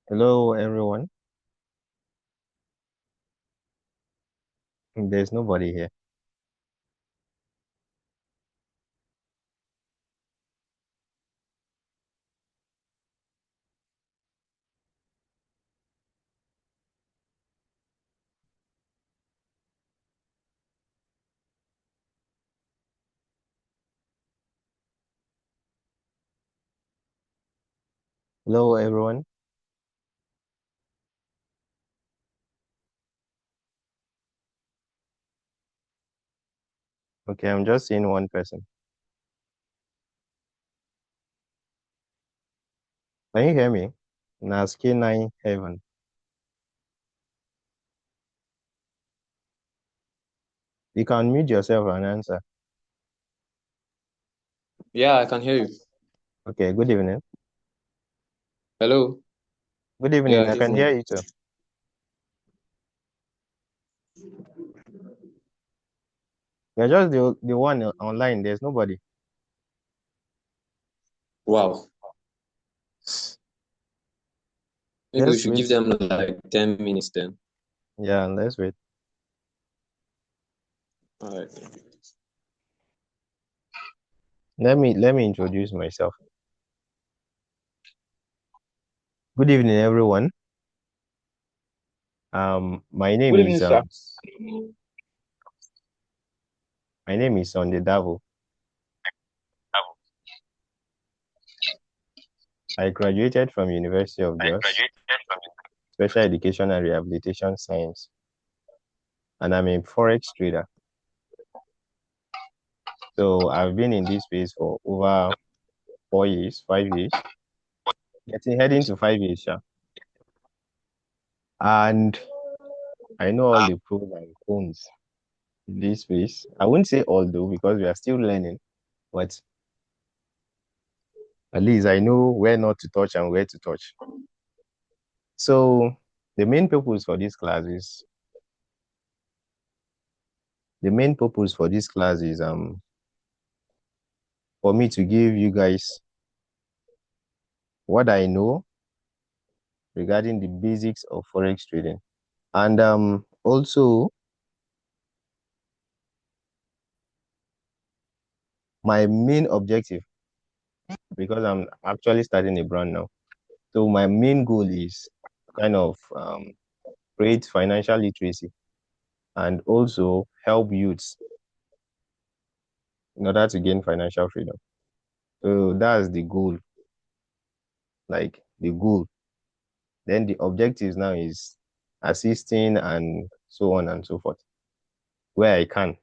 Hello, everyone. There's nobody here. Hello, everyone. Okay, I'm just seeing one person. Can you hear me? Nas K9 Heaven. You can mute yourself and answer. Yeah, I can hear you. Okay, good evening. Hello. Good Yeah, evening. I can hear evening. you too. You're just the one online. There's nobody. Wow. Maybe we Let's should wait. give them like 10 minutes then. Yeah, let's wait. All right. Let me introduce myself. Good evening, everyone. My name Good is evening, sir. On the Davo. I graduated from University of Jos, Special Education and Rehabilitation Science, and I'm a Forex trader. So I've been in this space for over 4 years, 5 years, heading to 5 years, sha. And I know all the pros and cons in this space. I wouldn't say all though, because we are still learning, but at least I know where not to touch and where to touch. So the main purpose for this class is for me to give you guys what I know regarding the basics of forex trading. And also my main objective, because I'm actually starting a brand now. So my main goal is kind of create financial literacy and also help youths in order to gain financial freedom. So that's the goal, like the goal. Then the objectives now is assisting and so on and so forth, where I can.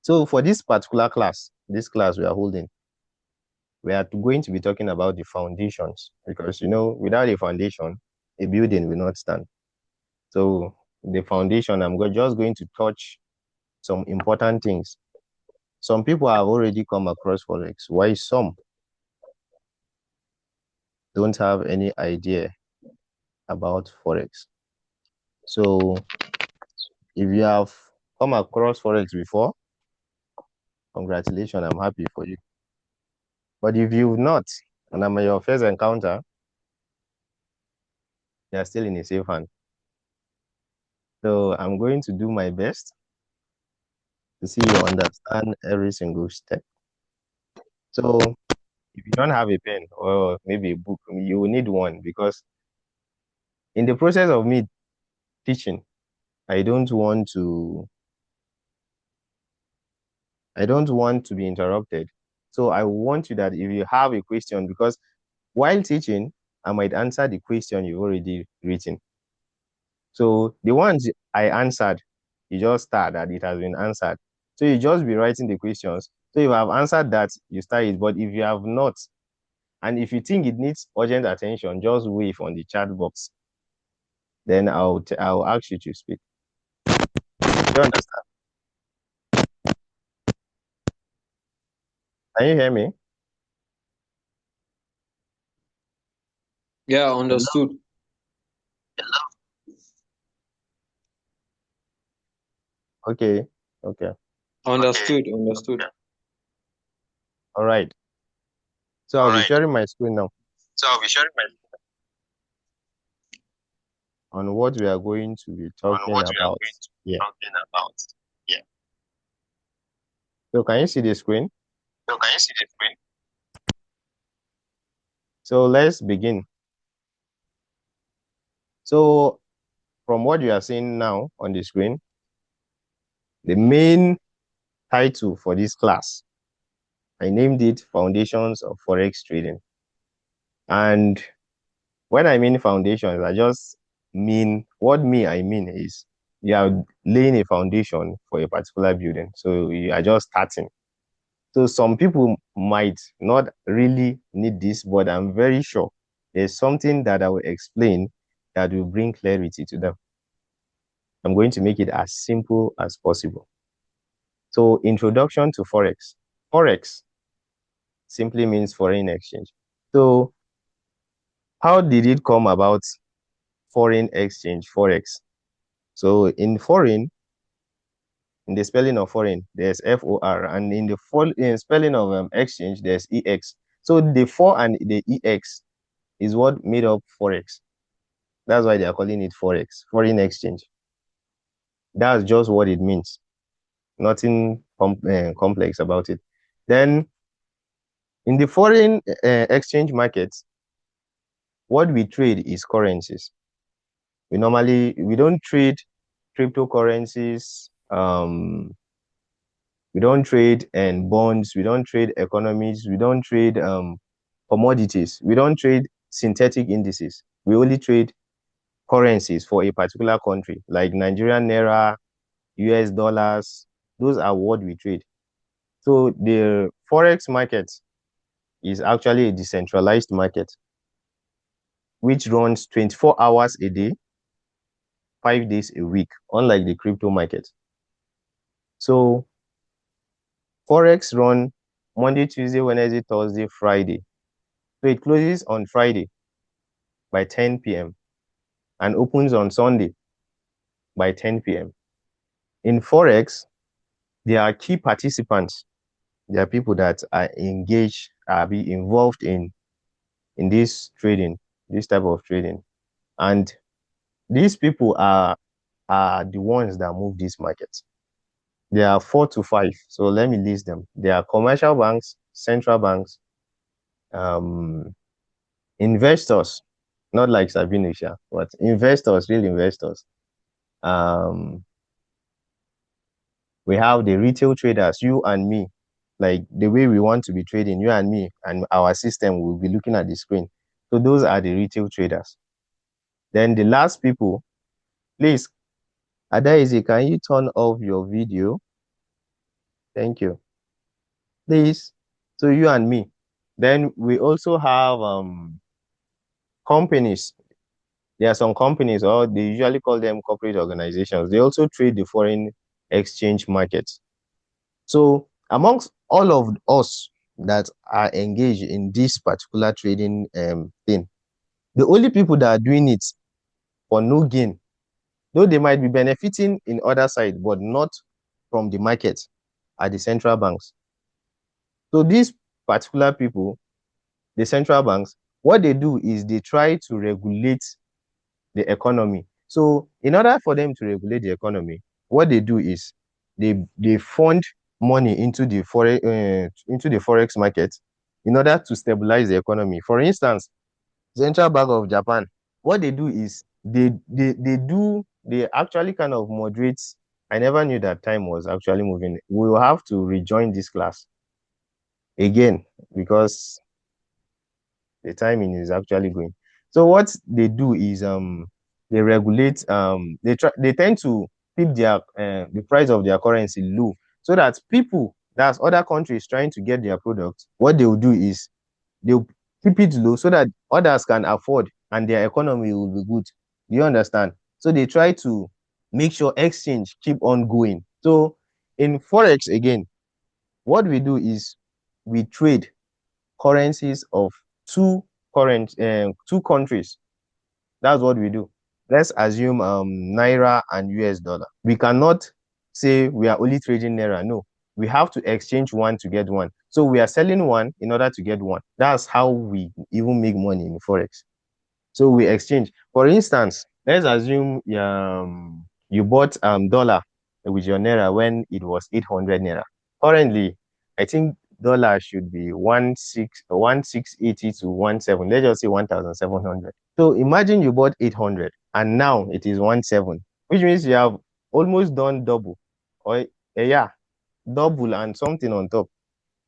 So for this particular class, this class we are holding, we are going to be talking about the foundations, because without a foundation, a building will not stand. So the foundation, just going to touch some important things. Some people have already come across forex, while some don't have any idea about forex. So if you have come across forex before, congratulations, I'm happy for you. But if you've not, and I'm your first encounter, you're still in a safe hand. So I'm going to do my best to see you understand every single step. So if you don't have a pen or maybe a book, you will need one, because in the process of me teaching, I don't want to I don't want to be interrupted. So I want you that if you have a question, because while teaching, I might answer the question you've already written. So the ones I answered, you just start that it has been answered. So you just be writing the questions. So if I've answered that, you start it. But if you have not, and if you think it needs urgent attention, just wave on the chat box. Then I'll ask you to speak. Do you understand? Can you hear me? Yeah, Hello? understood. Okay. Okay. Understood. Understood. All right. So I'll be sharing my screen now. on what we are going to be talking about. Yeah. Yeah. So can you see the screen? So can you see the screen? So let's begin. So from what you are seeing now on the screen, the main title for this class, I named it Foundations of Forex Trading. And when I mean foundations, I just mean, I mean is you are laying a foundation for a particular building. So you are just starting. So some people might not really need this, but I'm very sure there's something that I will explain that will bring clarity to them. I'm going to make it as simple as possible. So introduction to Forex. Forex simply means foreign exchange. So how did it come about, foreign exchange, Forex? So in foreign, in the spelling of foreign, there's FOR, and in the spelling of exchange, there's EX. So the 4 and the EX is what made up Forex. That's why they are calling it Forex, foreign exchange. That's just what it means. Nothing complex about it. Then in the foreign exchange markets, what we trade is currencies. We don't trade cryptocurrencies. We don't trade bonds. We don't trade economies. We don't trade commodities. We don't trade synthetic indices. We only trade currencies for a particular country, like Nigerian naira, US dollars. Those are what we trade. So the Forex market is actually a decentralized market which runs 24 hours a day, 5 days a week, unlike the crypto market. So Forex run Monday, Tuesday, Wednesday, Thursday, Friday. So it closes on Friday by 10 p.m. and opens on Sunday by 10 p.m. In Forex, there are key participants. There are people that are engaged, be involved in this trading, this type of trading. And these people are the ones that move this market. There are 4 to 5. So let me list them. There are commercial banks, central banks, investors, not like Sabinisha, but investors, real investors. We have the retail traders, you and me, like the way we want to be trading, you and me, and our system will be looking at the screen. So those are the retail traders. Then the last people, please, Adaize, can you turn off your video? Thank you. Please. So you and me. Then we also have companies. There are some companies, or they usually call them corporate organizations. They also trade the foreign exchange market. So amongst all of us that are engaged in this particular trading thing, the only people that are doing it for no gain, though they might be benefiting in other side, but not from the market, are the central banks. So these particular people, the central banks, what they do is they try to regulate the economy. So in order for them to regulate the economy, what they do is they fund money into the forex market in order to stabilize the economy. For instance, Central Bank of Japan, what they do is they actually kind of moderate. I never knew that time was actually moving. We will have to rejoin this class again because the timing is actually going. So what they do is they regulate they tend to keep their the price of their currency low so that people, that's other countries trying to get their product, what they will do is they'll keep it low so that others can afford and their economy will be good. Do you understand? So they try to make sure exchange keep on going. So in Forex again, what we do is we trade currencies of two countries. That's what we do. Let's assume naira and US dollar. We cannot say we are only trading naira. No, we have to exchange one to get one. So we are selling one in order to get one. That's how we even make money in Forex. So we exchange. For instance, let's assume you bought dollar with your naira when it was 800 naira. Currently, I think dollar should be 1680 to 17. Let's just say 1700. So imagine you bought 800 and now it is 17, which means you have almost done double, or yeah, double and something on top.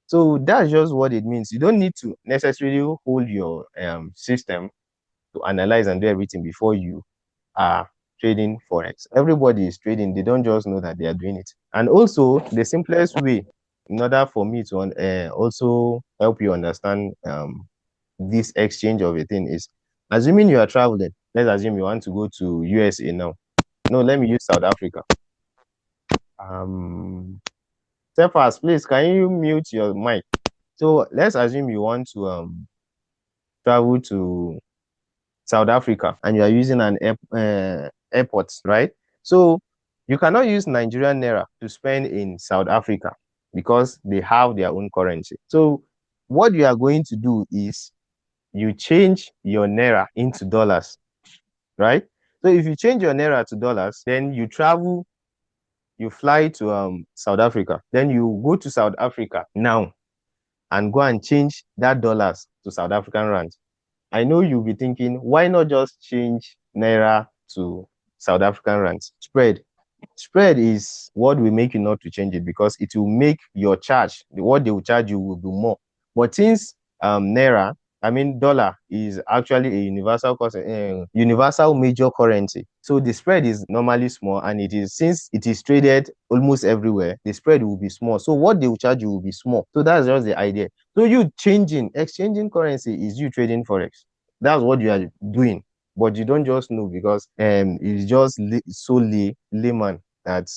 So that's just what it means. You don't need to necessarily hold your system to analyze and do everything before you are trading Forex. Everybody is trading. They don't just know that they are doing it. And also, the simplest way in order for me to also help you understand this exchange of a thing is assuming you are traveling. Let's assume you want to go to USA now. No, let me use South Africa. Um, Cephas, please, can you mute your mic? So let's assume you want to travel to South Africa and you are using an airport, right? So you cannot use Nigerian naira to spend in South Africa because they have their own currency. So what you are going to do is you change your naira into dollars, right? So if you change your naira to dollars, then you travel, you fly to South Africa, then you go to South Africa now and go and change that dollars to South African rand. I know you'll be thinking, why not just change Naira to South African rands? Spread. Spread is what will make you not to change it because it will make your charge, what they will charge you will be more. But since Naira, I mean dollar is actually a universal universal major currency. So the spread is normally small and it is since it is traded almost everywhere, the spread will be small. So what they will charge you will be small. So that's just the idea. So you exchanging currency is you trading Forex. That's what you are doing. But you don't just know because it's just solely layman that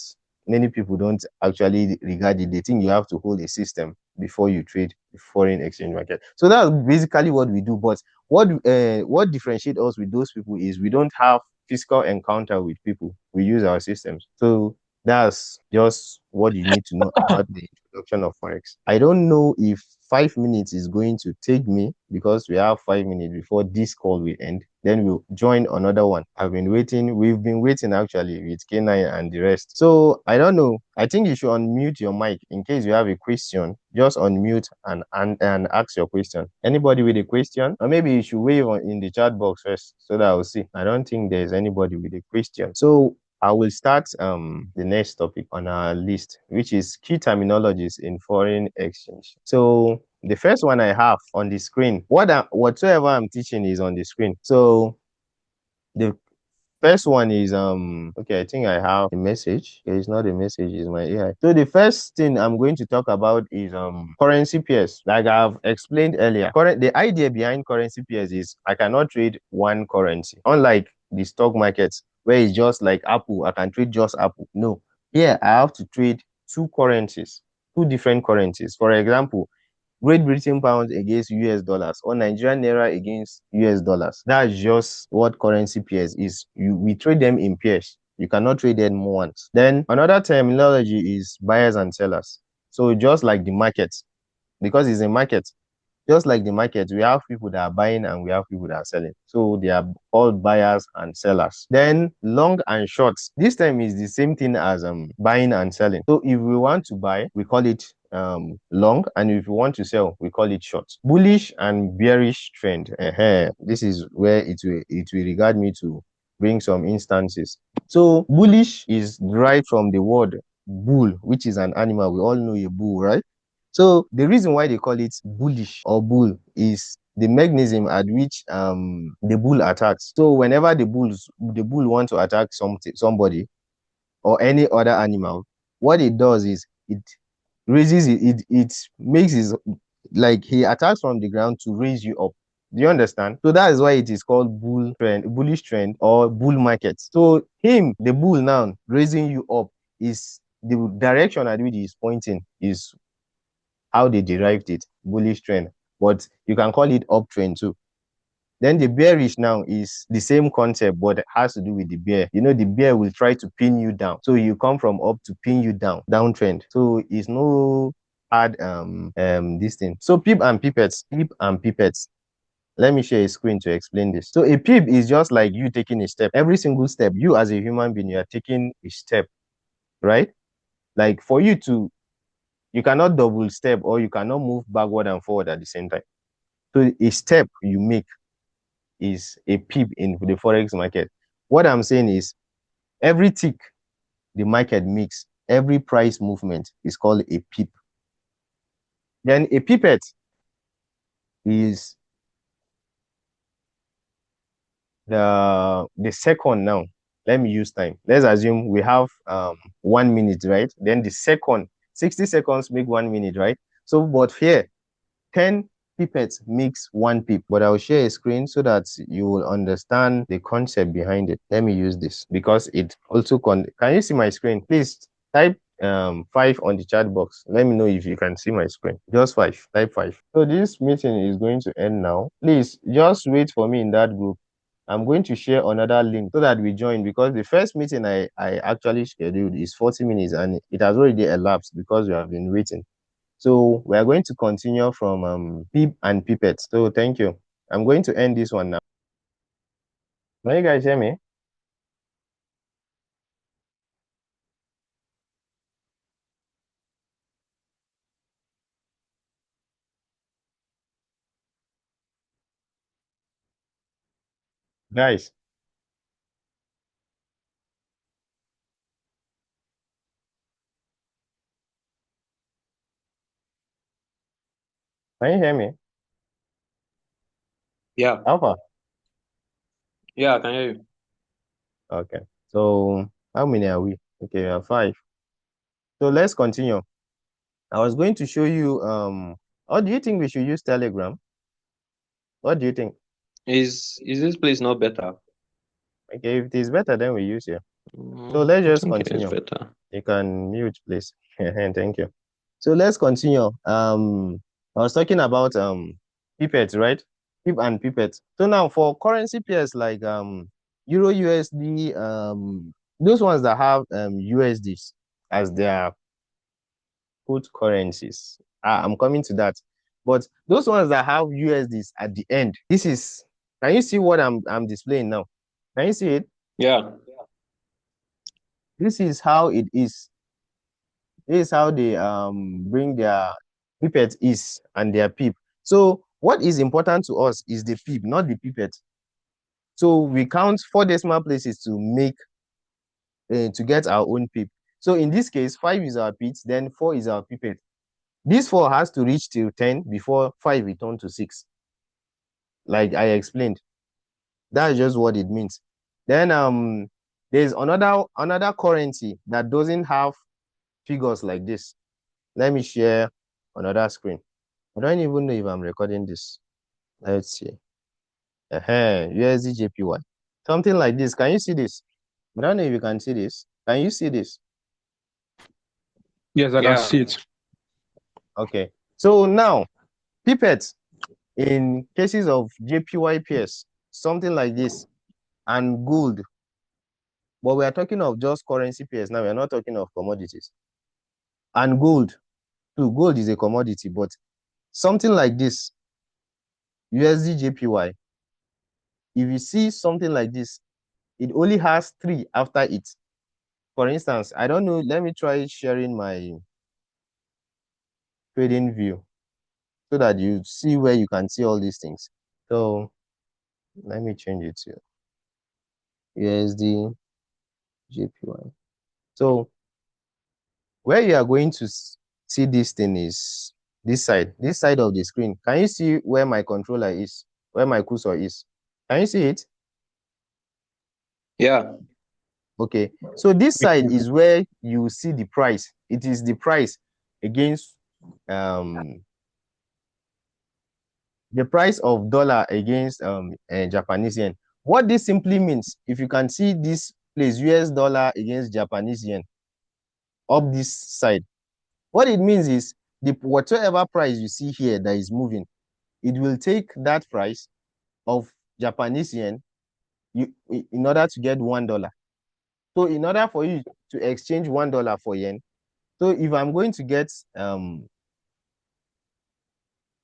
many people don't actually regard it. They think you have to hold a system before you trade the foreign exchange market. So that's basically what we do. But what differentiates us with those people is we don't have physical encounter with people. We use our systems. So that's just what you need to know about the introduction of Forex. I don't know if 5 minutes is going to take me because we have 5 minutes before this call will end. Then we'll join another one. I've been waiting. We've been waiting actually with K9 and the rest. So I don't know. I think you should unmute your mic in case you have a question. Just unmute and ask your question. Anybody with a question? Or maybe you should wave in the chat box first so that I'll see. I don't think there's anybody with a question. So I will start the next topic on our list, which is key terminologies in foreign exchange. So the first one I have on the screen, whatsoever I'm teaching is on the screen. So the first one is okay, I think I have a message. It's not a message, it's my AI. So the first thing I'm going to talk about is currency pairs. Like I've explained earlier. The idea behind currency pairs is I cannot trade one currency. Unlike the stock markets where it's just like Apple, I can trade just Apple. No. Here I have to trade two currencies, two different currencies. For example, Great Britain pounds against US dollars or Nigerian naira against US dollars. That's just what currency pairs is. We trade them in pairs. You cannot trade them once. Then another terminology is buyers and sellers. So just like the market, because it's a market, just like the market, we have people that are buying and we have people that are selling. So they are all buyers and sellers. Then long and shorts. This time is the same thing as buying and selling. So if we want to buy, we call it long, and if we want to sell, we call it short. Bullish and bearish trend. This is where it will regard me to bring some instances. So bullish is derived from the word bull, which is an animal. We all know a bull, right? So the reason why they call it bullish or bull is the mechanism at which the bull attacks. So whenever the bull wants to attack somebody or any other animal, what it does is it raises it makes his, like, he attacks from the ground to raise you up. Do you understand? So that is why it is called bullish trend or bull market. So the bull now raising you up, is the direction at which he is pointing is how they derived it, bullish trend. But you can call it uptrend too. Then the bearish now is the same concept, but it has to do with the bear. You know, the bear will try to pin you down. So you come from up to pin you down, downtrend. So it's no hard this thing. So pip and pipettes. Let me share a screen to explain this. So a pip is just like you taking a step. Every single step, you as a human being, you are taking a step, right? Like for you to, you cannot double step or you cannot move backward and forward at the same time. So a step you make is a pip in the Forex market. What I'm saying is every tick the market makes, every price movement is called a pip. Then a pipette is the second now. Let me use time. Let's assume we have 1 minute, right? Then the second, 60 seconds make 1 minute, right? So, but here, 10 pipettes makes one pip. But I'll share a screen so that you will understand the concept behind it. Let me use this because it also can you see my screen? Please type 5 on the chat box. Let me know if you can see my screen. Just 5. Type 5. So this meeting is going to end now. Please just wait for me in that group. I'm going to share another link so that we join because the first meeting I actually scheduled is 40 minutes and it has already elapsed because we have been waiting. So we are going to continue from pip and pipette. So thank you. I'm going to end this one now. Can you guys hear me? Guys, can you hear me? Yeah, Alpha. yeah, I can hear you. Okay. So how many are we? Okay, we are 5. So let's continue. I was going to show you or do you think we should use Telegram? What do you think? Is this place not better? Okay, if it is better, then we use it. So let's I just think it is continue. better. You can mute, please. Thank you. So let's continue. I was talking about pipette, right? Pip and pipette. So now for currency pairs like Euro USD, those ones that have USDs as their quote currencies. I'm coming to that. But those ones that have USDs at the end, this is, can you see what I'm displaying now? Can you see it? Yeah, This is how it is. This is how they bring their pipette is and their pip. So what is important to us is the pip, not the pipette. So we count 4 decimal places to make to get our own pip. So in this case, 5 is our pip, then 4 is our pipette. This 4 has to reach till 10 before 5 return to 6. Like I explained. That's just what it means. Then there's another currency that doesn't have figures like this. Let me share another screen. I don't even know if I'm recording this. Let's see. USD JPY. Something like this. Can you see this? I don't know if you can see this. Can you see this? Yes, I can yeah, see it. Okay. So now, pipette in cases of JPY pairs, something like this, and gold. But we are talking of just currency pairs now. We are not talking of commodities. And gold. Too. Gold is a commodity, but something like this, USD JPY. If you see something like this, it only has 3 after it. For instance, I don't know, let me try sharing my trading view so that you see where you can see all these things. So let me change it to USD JPY. So where you are going to see this thing is this side of the screen. Can you see where my controller is, where my cursor is? Can you see it? yeah, Okay. So this side is where you see the price. It is the price against the price of dollar against Japanese yen. What this simply means, if you can see this place, US dollar against Japanese yen up this side, what it means is the whatever price you see here that is moving, it will take that price of Japanese yen in order to get $1. So in order for you to exchange $1 for yen, so if I'm going to get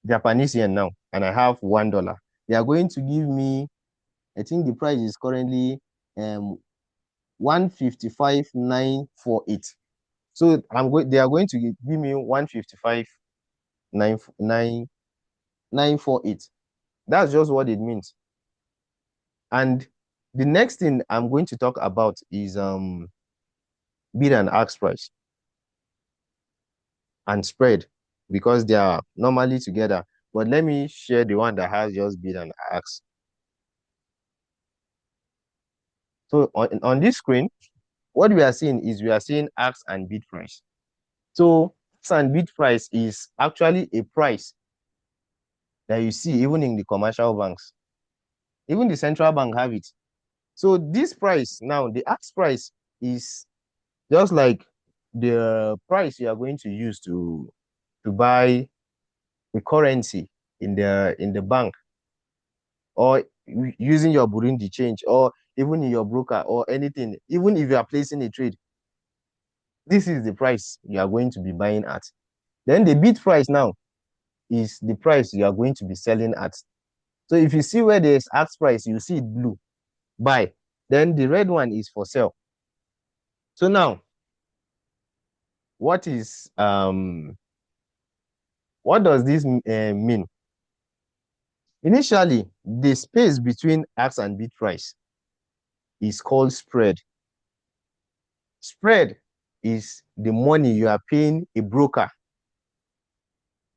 Japanese yen now and I have $1, They are going to give me, I think the price is currently 155,948. So they are going to give me 155,948. That's just what it means. And the next thing I'm going to talk about is bid and ask price and spread, because they are normally together. But let me share the one that has just bid and ask. So on this screen, what we are seeing is we are seeing ask and bid price. So ask and bid price is actually a price that you see even in the commercial banks. Even the central bank have it. So this price now, the ask price is just like the price you are going to use to buy a currency in the bank, or using your Burundi change, or even in your broker or anything. Even if you are placing a trade, this is the price you are going to be buying at. Then the bid price now is the price you are going to be selling at. So if you see where there's ask price, you see it blue, buy. Then the red one is for sell. So now, what is what does this mean? Initially, the space between ask and bid price is called spread. Spread is the money you are paying a broker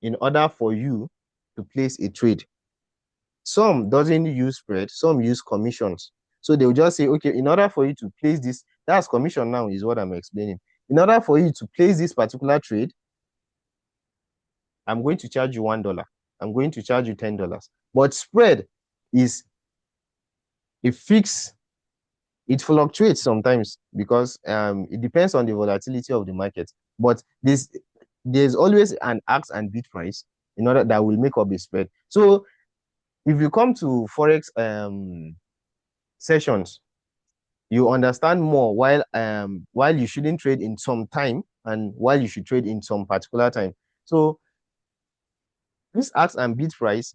in order for you to place a trade. Some doesn't use spread, some use commissions. So they'll just say, okay, in order for you to place this, that's commission now is what I'm explaining. In order for you to place this particular trade, I'm going to charge you $1. I'm going to charge you $10. But spread is a fixed, it fluctuates sometimes because it depends on the volatility of the market. But there's always an ask and bid price in order that will make up a spread. So if you come to Forex sessions, you understand more while you shouldn't trade in some time and while you should trade in some particular time. So this ask and bid price,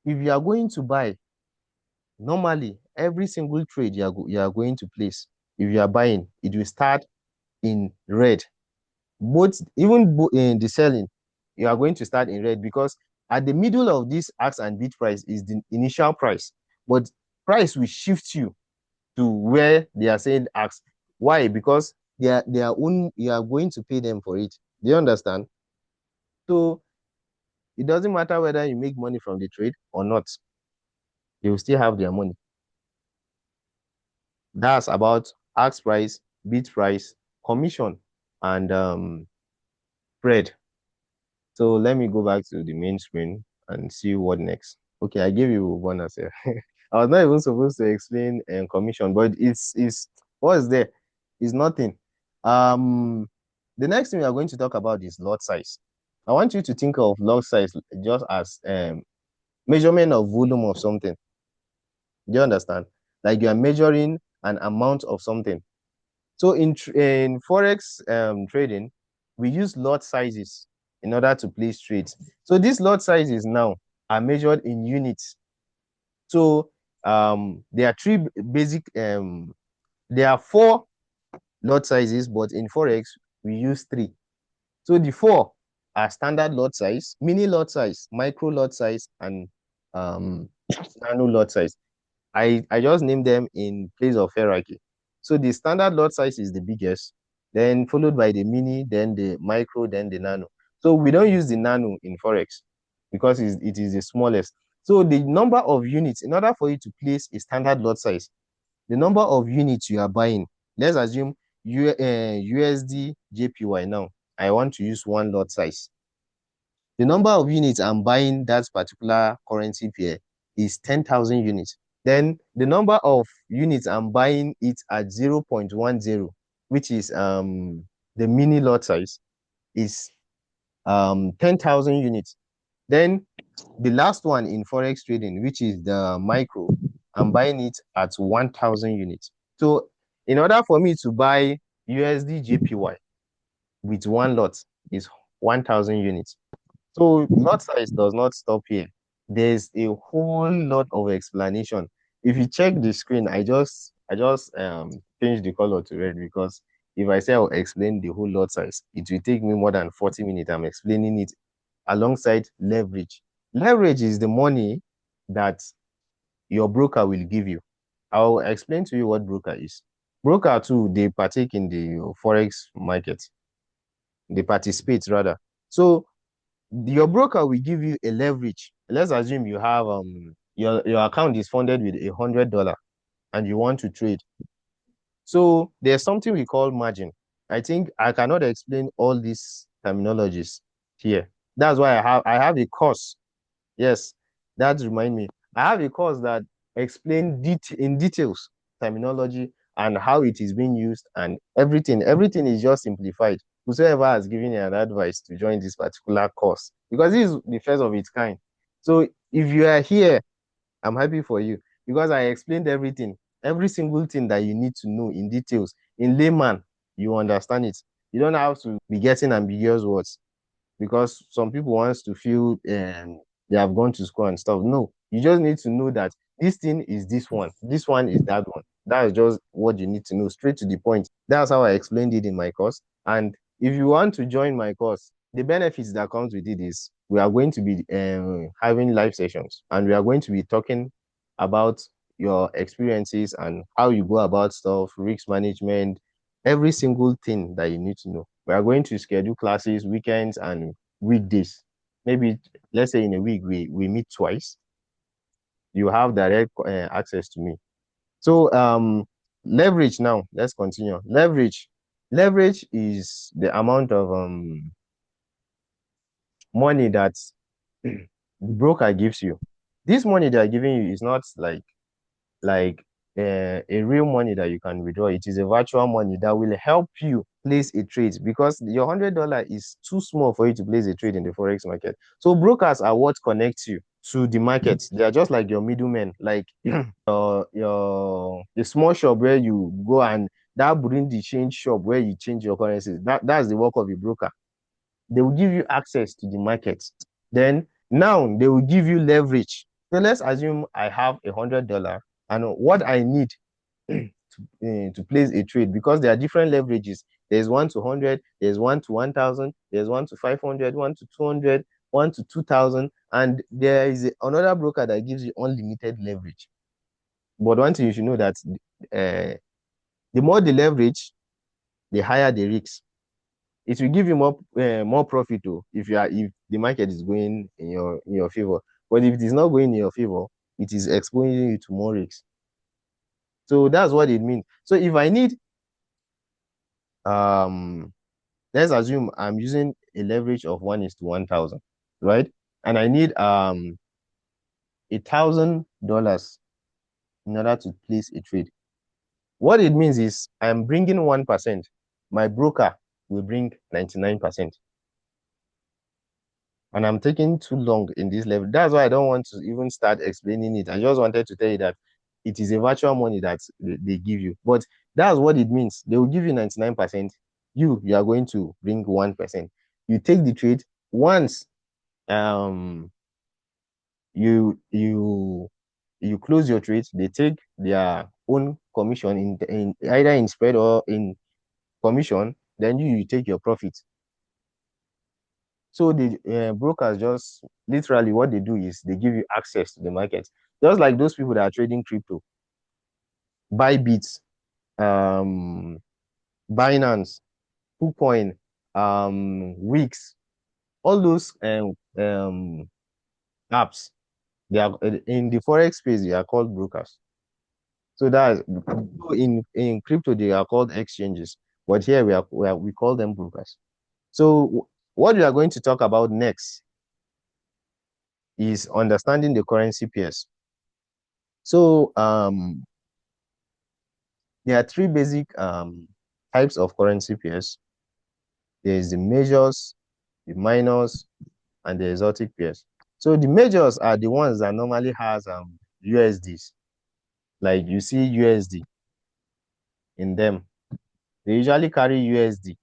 if you are going to buy, normally every single trade you are going to place, if you are buying, it will start in red. Both even in the selling, you are going to start in red, because at the middle of this ask and bid price is the initial price, but price will shift you to where they are saying ask. Why? Because they are own, you are going to pay them for it. Do you understand? So it doesn't matter whether you make money from the trade or not, they will still have their money. That's about ask price, bid price, commission, and spread. So let me go back to the main screen and see what next. Okay, I gave you bonus here. I was not even supposed to explain commission, but it's what is there? It's nothing. The next thing we are going to talk about is lot size. I want you to think of lot size just as measurement of volume of something. Do you understand? Like you are measuring an amount of something. So in Forex trading, we use lot sizes in order to place trades. So these lot sizes now are measured in units. So there are three basic, there are four lot sizes, but in Forex, we use three. So the four are standard lot size, mini lot size, micro lot size, and nano lot size. I just named them in place of hierarchy. So the standard lot size is the biggest, then followed by the mini, then the micro, then the nano. So we don't use the nano in Forex because it is the smallest. So the number of units, in order for you to place a standard lot size, the number of units you are buying, let's assume USD JPY now. I want to use one lot size. The number of units I'm buying that particular currency pair is 10,000 units. Then the number of units I'm buying it at 0.10, which is the mini lot size, is 10,000 units. Then the last one in Forex trading, which is the micro, I'm buying it at 1,000 units. So in order for me to buy USD JPY with one lot is 1,000 units. So lot size does not stop here. there's a whole lot of explanation. If you check the screen, I just changed the color to red because if I say I'll explain the whole lot size, it will take me more than 40 minutes. I'm explaining it alongside leverage. Leverage is the money that your broker will give you. I'll explain to you what broker is. Broker too, they partake in the Forex market. They participate rather. So your broker will give you a leverage. Let's assume you have your account is funded with $100 and you want to trade. So there's something we call margin. I think I cannot explain all these terminologies here. That's why I have a course. Yes, that remind me. I have a course that explain in details terminology and how it is being used and everything. Everything is just simplified. Whosoever has given you an advice to join this particular course, because this is the first of its kind. So if you are here, I'm happy for you because I explained everything, every single thing that you need to know in details. In layman, you understand it. You don't have to be getting ambiguous words because some people wants to feel they have gone to school and stuff. No, you just need to know that this thing is this one is that one. That's just what you need to know, straight to the point. That's how I explained it in my course. And if you want to join my course, the benefits that comes with it is we are going to be having live sessions and we are going to be talking about your experiences and how you go about stuff, risk management, every single thing that you need to know. We are going to schedule classes, weekends, and weekdays. Maybe let's say in a week we meet twice. You have direct access to me. So leverage now. Let's continue. Leverage is the amount of money that the broker gives you. This money they are giving you is not like a real money that you can withdraw. It is a virtual money that will help you place a trade because your $100 is too small for you to place a trade in the forex market. So brokers are what connects you to the market. They are just like your middlemen, like your the small shop where you go and that bring the change shop where you change your currencies. That's the work of a broker. They will give you access to the market. Then now they will give you leverage. So let's assume I have $100 and what I need to place a trade because there are different leverages. There's 1 to 100, there's 1 to 1,000, there's 1 to 500, 1 to 200, 1 to 2,000, and there is another broker that gives you unlimited leverage. But one thing you should know that the more the leverage, the higher the risk. It will give you more profit though, if the market is going in your favor. But if it is not going in your favor, it is exposing you to more risks. So that's what it means. So if I need um let's assume I'm using a leverage of 1:1,000, right? And I need $1,000 in order to place a trade. What it means is I'm bringing 1%. My broker will bring 99%. And I'm taking too long in this level. That's why I don't want to even start explaining it. I just wanted to tell you that it is a virtual money that they give you. But that's what it means. They will give you 99%. You are going to bring 1%. You take the trade. Once um you close your trade, they take their own commission in either in spread or in commission, then you take your profit. So the brokers just literally what they do is they give you access to the market, just like those people that are trading crypto, Bybit, um, Binance, KuCoin, Wix, all those apps. They are in the forex space. They are called brokers. So that's in crypto they are called exchanges, but here we call them brokers. So what we are going to talk about next is understanding the currency pairs. So there are three basic types of currency pairs. There is the majors, the minors, and the exotic pairs. So the majors are the ones that normally has USDs. Like you see USD in them. They usually carry USD.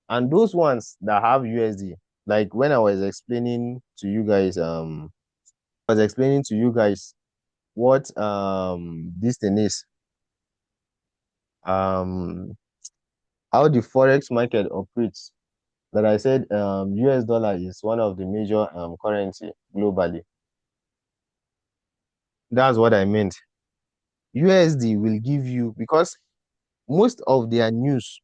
And those ones that have USD, like when I was explaining to you guys I was explaining to you guys what this thing is, um how the forex market operates. That I said US dollar is one of the major currency globally. That's what I meant. USD will give you, because most of their news,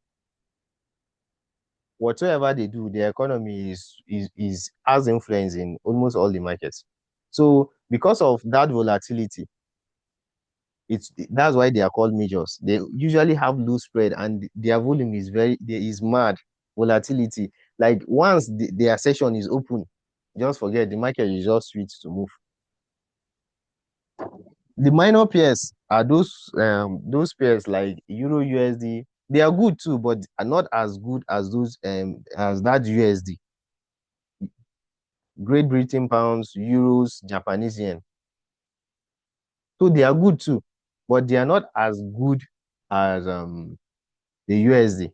whatsoever they do, the economy is has influence in almost all the markets. So because of that volatility, that's why they are called majors. They usually have low spread and their volume is there is mad volatility. Like once their session is open, just forget, the market is just sweet to move. The minor pairs are those pairs like Euro USD. They are good too, but are not as good as those as that USD. Great Britain pounds, euros, Japanese yen. So they are good too, but they are not as good as the USD.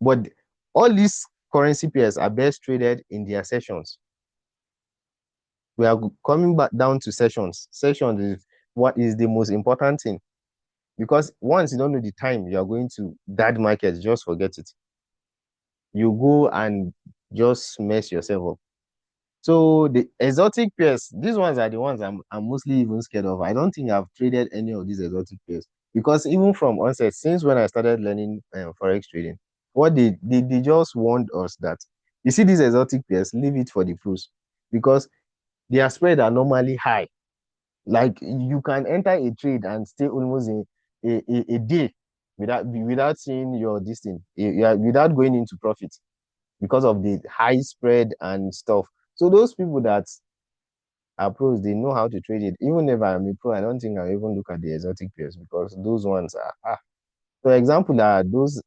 But all these currency pairs are best traded in their sessions. We are coming back down to sessions. Sessions is what is the most important thing, because once you don't know the time you are going to that market, just forget it. You go and just mess yourself up. So the exotic pairs, these ones are the ones I'm mostly even scared of. I don't think I've traded any of these exotic pairs, because even from onset, since when I started learning forex trading, what they just warned us that, you see these exotic pairs, leave it for the pros, because their spread are normally high. Like you can enter a trade and stay almost a day without seeing your this thing, without going into profit, because of the high spread and stuff. So those people that are pros, they know how to trade it. Even if I'm a pro, I don't think I'll even look at the exotic pairs, because those ones are for example, are those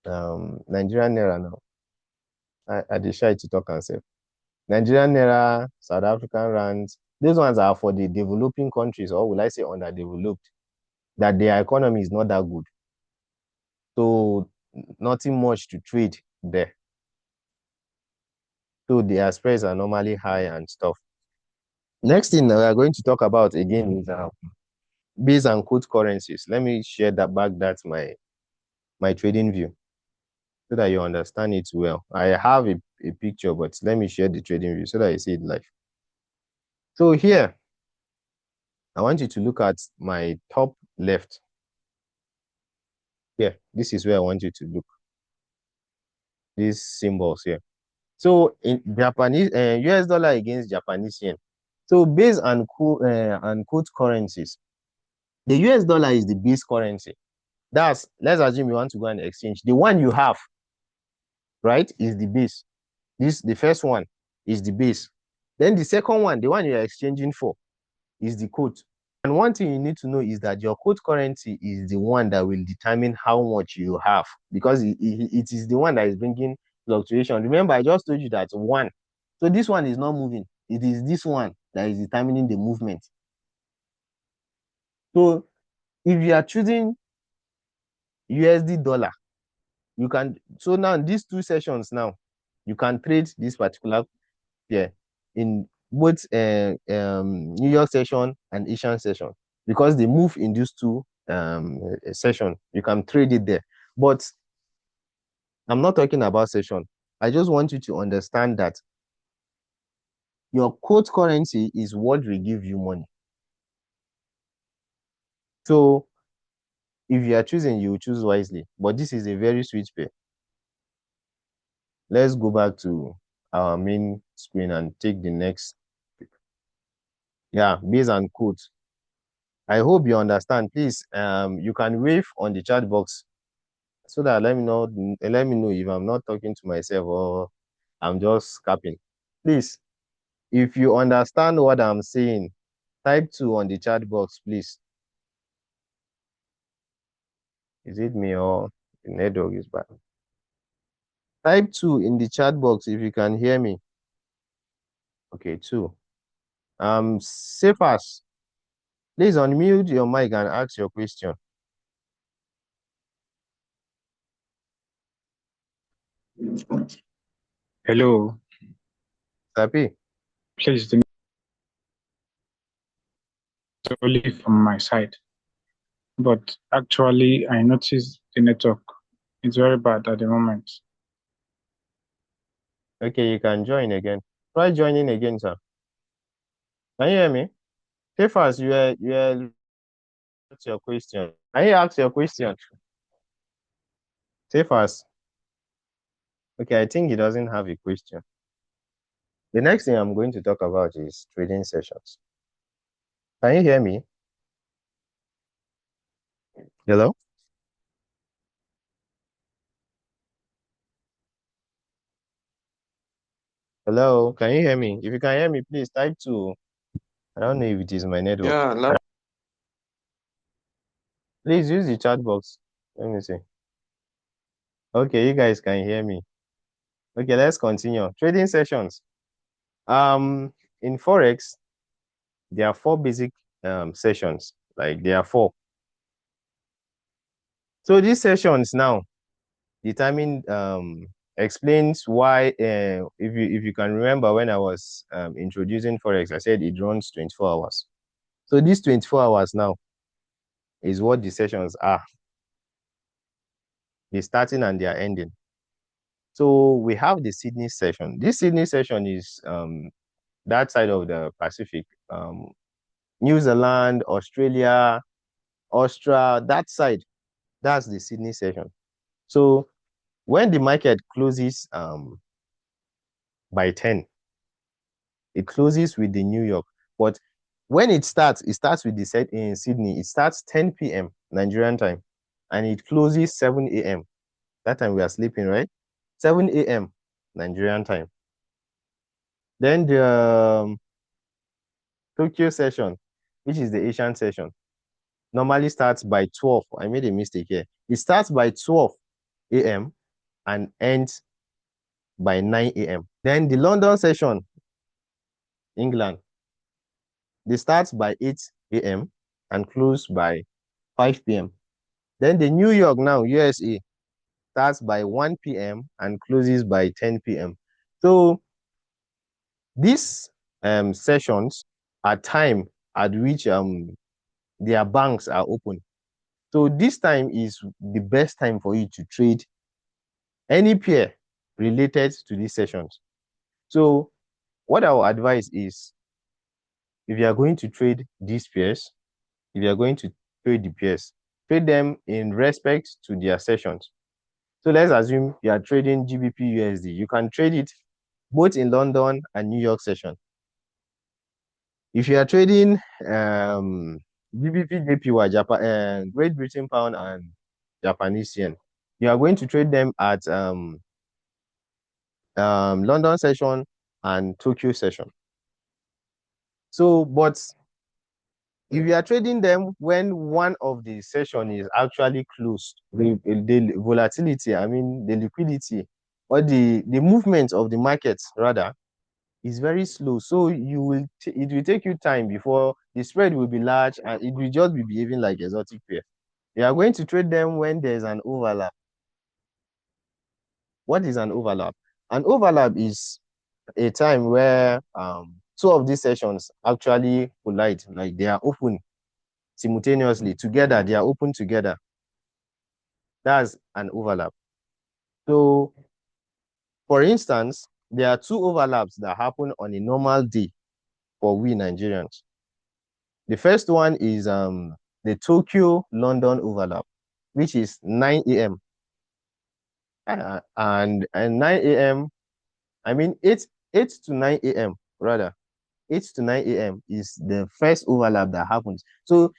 Nigerian naira now. I dey shy to talk and say Nigerian naira, South African rands. Those ones are for the developing countries, or will I say underdeveloped, that their economy is not that good. So nothing much to trade there. So their spreads are normally high and stuff. Next thing we are going to talk about again is base and quote currencies. Let me share that back. That's my trading view, so that you understand it well. I have a picture, but let me share the trading view so that you see it live. So here, I want you to look at my top left. Here, this is where I want you to look. These symbols here. So in Japanese, US dollar against Japanese yen. So base and quote currencies. The US dollar is the base currency. That's, let's assume you want to go and exchange. The one you have, right, is the base. The first one is the base. Then the second one, the one you're exchanging for, is the quote. And one thing you need to know is that your quote currency is the one that will determine how much you have, because it is the one that is bringing fluctuation. Remember, I just told you that one. So this one is not moving. It is this one that is determining the movement. So if you are choosing USD dollar, you can, so now these two sessions now, you can trade this particular pair in both New York session and Asian session, because they move in these two session. You can trade it there. But I'm not talking about session. I just want you to understand that your quote currency is what will give you money. So if you are choosing, you choose wisely. But this is a very sweet pair. Let's go back to our main screen and take the next. Yeah, base and quote. I hope you understand. Please, you can wave on the chat box, so that let me know if I'm not talking to myself or I'm just capping. Please, if you understand what I'm saying, type 2 on the chat box, please. Is it me or the network is bad? Type 2 in the chat box if you can hear me. Okay, 2. Safe as. Please unmute your mic and ask your question. Hello. Sapi, Please, the only from my side. But actually, I noticed the network. It's very bad at the moment. Okay, you can join again. Try joining again, sir. Can you hear me? Say first, what's your question? Can you ask your question? Say first. Okay, I think he doesn't have a question. The next thing I'm going to talk about is trading sessions. Can you hear me? Hello? Hello? Can you hear me? If you can hear me, please type 2. I don't know if it is my network. Yeah, Please use the chat box. Let me see. Okay, you guys can hear me. Okay, let's continue. Trading sessions. In Forex, there are 4 basic sessions. Like there are 4. So these sessions now determine explains why if you can remember when I was introducing Forex, I said it runs 24 hours. So these 24 hours now is what the sessions are. They're starting and they are ending. So we have the Sydney session. This Sydney session is that side of the Pacific, New Zealand, Australia, that side. That's the Sydney session. So when the market closes by 10, it closes with the New York. But when it starts with the set in Sydney. It starts 10 p.m. Nigerian time, and it closes 7 a.m. That time we are sleeping, right? 7 a.m. Nigerian time. Then the Tokyo session, which is the Asian session, normally starts by 12. I made a mistake here. It starts by 12 a.m. and ends by 9 a.m. Then the London session, England, they start by 8 a.m. and close by 5 p.m. Then the New York now, USA, starts by 1 p.m. and closes by 10 p.m. So these sessions are time at which their banks are open. So this time is the best time for you to trade any pair related to these sessions. So what I will advise is, if you are going to trade these pairs, if you are going to trade the pairs, trade them in respect to their sessions. So let's assume you are trading GBP USD. You can trade it both in London and New York session. If you are trading GBP JPY, Japan, Great Britain pound and Japanese yen, you are going to trade them at London session and Tokyo session. So, but if you are trading them when one of the session is actually closed, the volatility, I mean the liquidity or the movement of the markets rather is very slow. So it will take you time before the spread will be large and it will just be behaving like exotic pair. You are going to trade them when there's an overlap. What is an overlap? An overlap is a time where 2 of these sessions actually collide, like they are open simultaneously together, they are open together. That's an overlap. So for instance, there are 2 overlaps that happen on a normal day for we Nigerians. The first one is the Tokyo London overlap, which is 9 a.m. And 9 a.m. I mean 8 to 9 a.m. rather. 8 to 9 a.m. is the first overlap that happens. So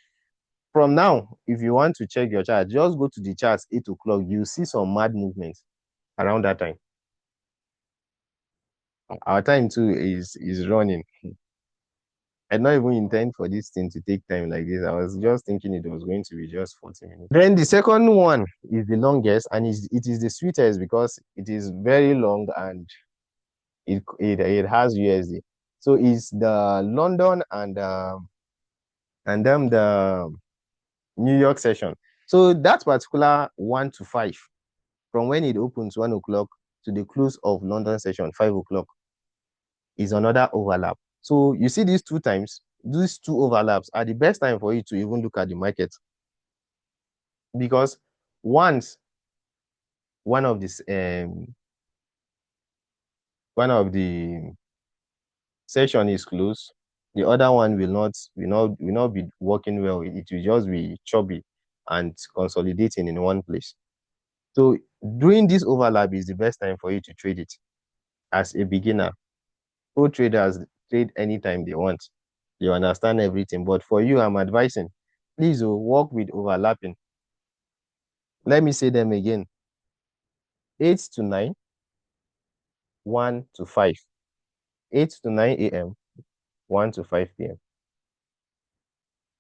from now, if you want to check your chart, just go to the charts 8 o'clock. You see some mad movements around that time. Our time too is running. I not even intend for this thing to take time like this. I was just thinking it was going to be just 40 minutes. Then the second one is the longest, and it is the sweetest because it is very long and it has USD. So it's the London and then the New York session. So that particular 1 to 5, from when it opens 1 o'clock to the close of London session 5 o'clock, is another overlap. So you see these two times, these two overlaps are the best time for you to even look at the market, because once one of this one of the session is closed, the other one will not be working well. It will just be choppy and consolidating in one place. So doing this overlap is the best time for you to trade it as a beginner. Pro traders trade anytime they want. You understand everything. But for you, I'm advising, please work with overlapping. Let me say them again. 8 to 9, 1 to 5. 8 to 9 a.m., 1 to 5 p.m.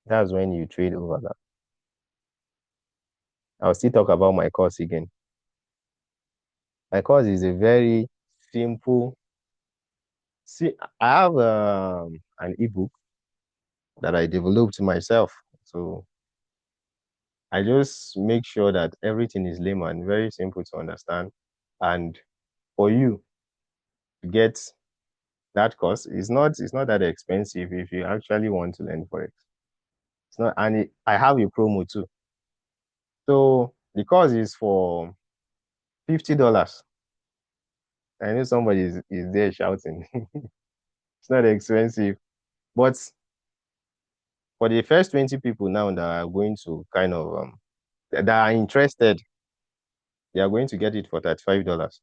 That's when you trade overlap. I'll still talk about my course again. My course is a very simple. See, I have an ebook that I developed myself. So I just make sure that everything is layman, very simple to understand. And for you to get that course, it's not that expensive if you actually want to learn Forex. It's not, and I have a promo too. So the course is for $50. I know somebody is there shouting. It's not expensive. But for the first 20 people now that are going to kind of that are interested, they are going to get it for $35.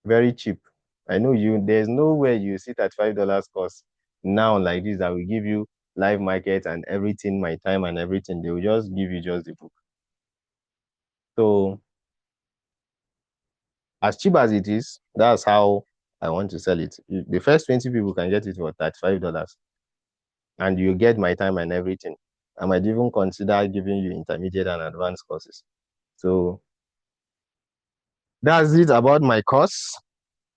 Very cheap. I know there's nowhere you see $35 cost now like this that will give you live market and everything, my time and everything. They will just give you just the book. So as cheap as it is, that's how I want to sell it. The first 20 people can get it for $35 and you get my time and everything. I might even consider giving you intermediate and advanced courses. So that's it about my course.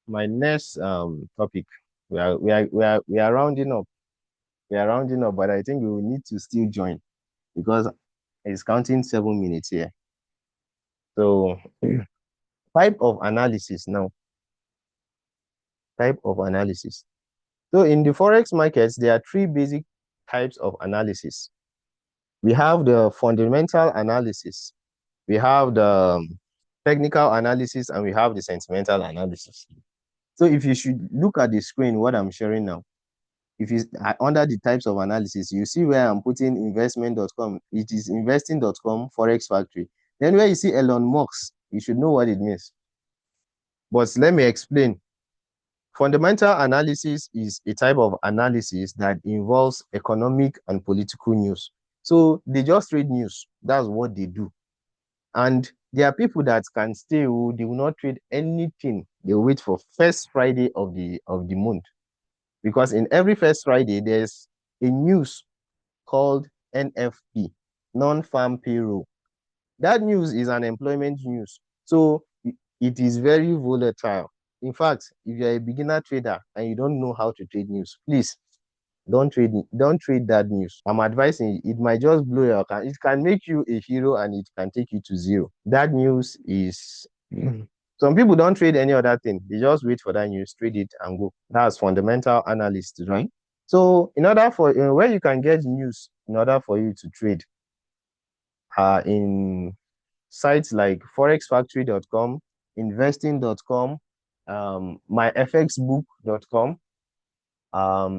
My next topic, we are rounding up. We are rounding up, but I think we will need to still join because it's counting 7 minutes here. So type of analysis now. Type of analysis. So in the Forex markets, there are three basic types of analysis. We have the fundamental analysis, we have the technical analysis, and we have the sentimental analysis. So if you should look at the screen, what I'm sharing now, if you under the types of analysis, you see where I'm putting investment.com. It is investing.com Forex Factory. Then where you see Elon Musk, you should know what it means. But let me explain. Fundamental analysis is a type of analysis that involves economic and political news. So they just read news. That's what they do. And there are people that can stay who they will not trade anything. They wait for first Friday of the month. Because in every first Friday, there's a news called NFP, non-farm payroll. That news is an employment news. So it is very volatile. In fact, if you're a beginner trader and you don't know how to trade news, please don't trade that news. I'm advising you, it might just blow your account. It can make you a hero and it can take you to zero. That news is some people don't trade any other thing. They just wait for that news, trade it and go. That's fundamental analysis, right? So in order for where you can get news in order for you to trade in sites like forexfactory.com, investing.com, myfxbook.com.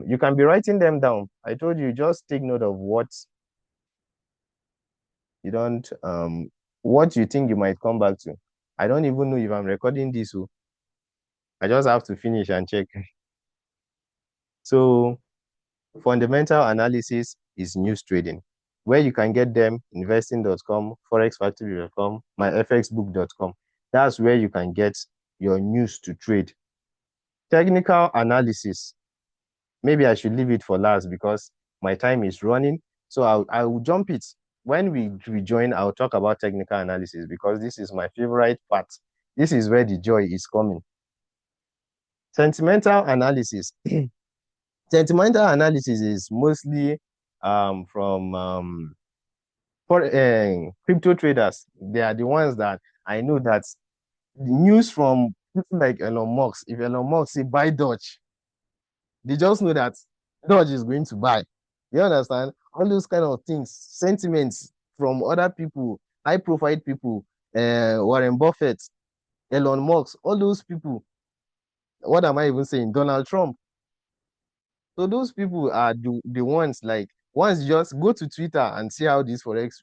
You can be writing them down. I told you, just take note of what you don't what you think you might come back to. I don't even know if I'm recording this, so I just have to finish and check. So fundamental analysis is news trading. Where you can get them, investing.com, forexfactory.com, myfxbook.com. That's where you can get your news to trade. Technical analysis, maybe I should leave it for last because my time is running. So I will jump it. When we rejoin, I'll talk about technical analysis because this is my favorite part. This is where the joy is coming. Sentimental analysis. Sentimental analysis is mostly from for crypto traders. They are the ones that I know that the news from people like Elon Musk. If Elon Musk say buy Dodge, They just know that Dodge is going to buy. You understand? All those kind of things, sentiments from other people, high profile people, Warren Buffett, Elon Musk, all those people. What am I even saying? Donald Trump. So those people are the ones like once just go to Twitter and see how these Forex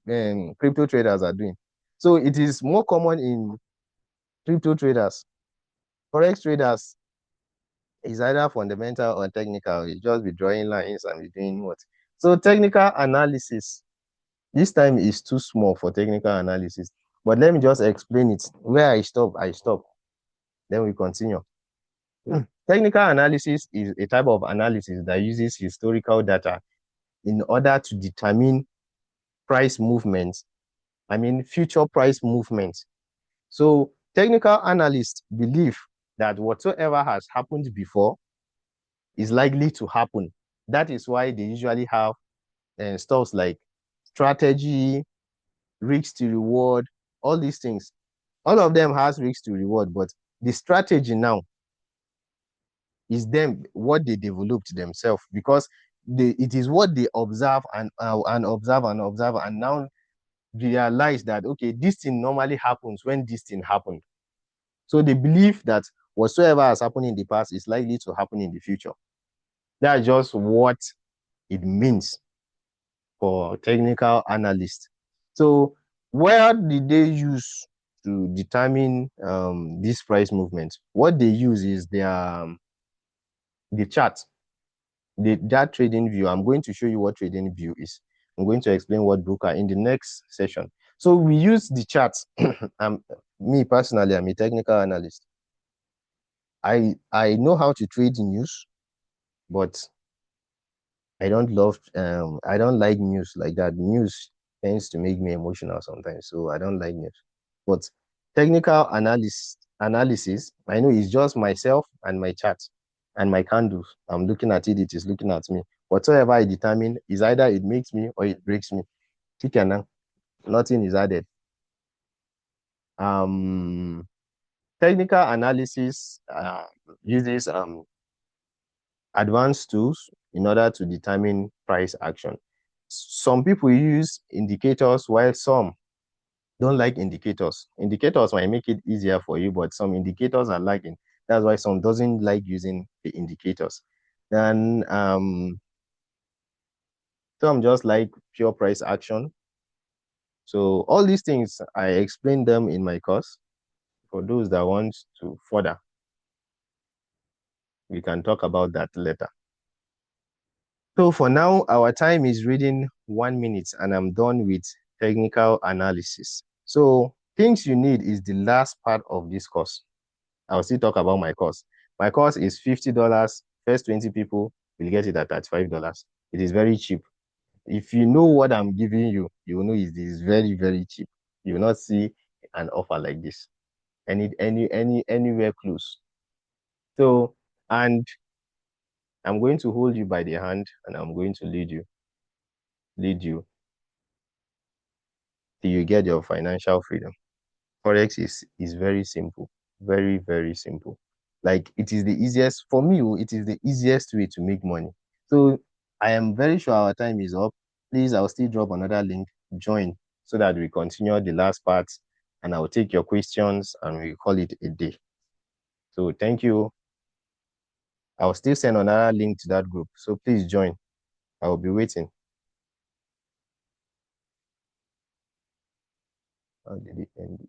crypto traders are doing. So it is more common in crypto traders. Forex traders is either fundamental or technical. You just be drawing lines and be doing what? So technical analysis, this time is too small for technical analysis. But let me just explain it. Where I stop, I stop. Then we continue. Technical analysis is a type of analysis that uses historical data in order to determine price movements. I mean, future price movements. So technical analysts believe that whatsoever has happened before is likely to happen. That is why they usually have stuff like strategy, risk to reward, all these things. All of them has risk to reward, but the strategy now is them what they developed themselves because it is what they observe and observe and observe and now realize that okay, this thing normally happens when this thing happened. So they believe that whatsoever has happened in the past is likely to happen in the future. That's just what it means for technical analysts. So where did they use to determine this price movement? What they use is the chart, that trading view. I'm going to show you what trading view is. I'm going to explain what broker in the next session. So we use the charts. Me personally, I'm a technical analyst. I know how to trade news, but I don't like news like that. News tends to make me emotional sometimes, so I don't like news. But technical analysis, I know it's just myself and my chart and my candles. I'm looking at it, it is looking at me. Whatever I determine is either it makes me or it breaks me. Chicken, nothing is added. Technical analysis uses advanced tools in order to determine price action. Some people use indicators while some don't like indicators. Indicators might make it easier for you, but some indicators are lagging. That's why some doesn't like using the indicators. Then some just like pure price action. So all these things, I explain them in my course. For those that want to further, we can talk about that later. So for now, our time is reading 1 minute and I'm done with technical analysis. So things you need is the last part of this course. I'll still talk about my course. My course is $50. First 20 people will get it at $35. It is very cheap. If you know what I'm giving you, you will know it is very, very cheap. You will not see an offer like this anywhere close. So, and I'm going to hold you by the hand and I'm going to lead you till you get your financial freedom. Forex is very simple, very, very simple. Like it is the easiest for me, it is the easiest way to make money. So I am very sure our time is up. Please, I'll still drop another link. Join so that we continue the last part and I'll take your questions and we call it a day. So thank you. I'll still send another link to that group. So please join. I will be waiting. How did it end?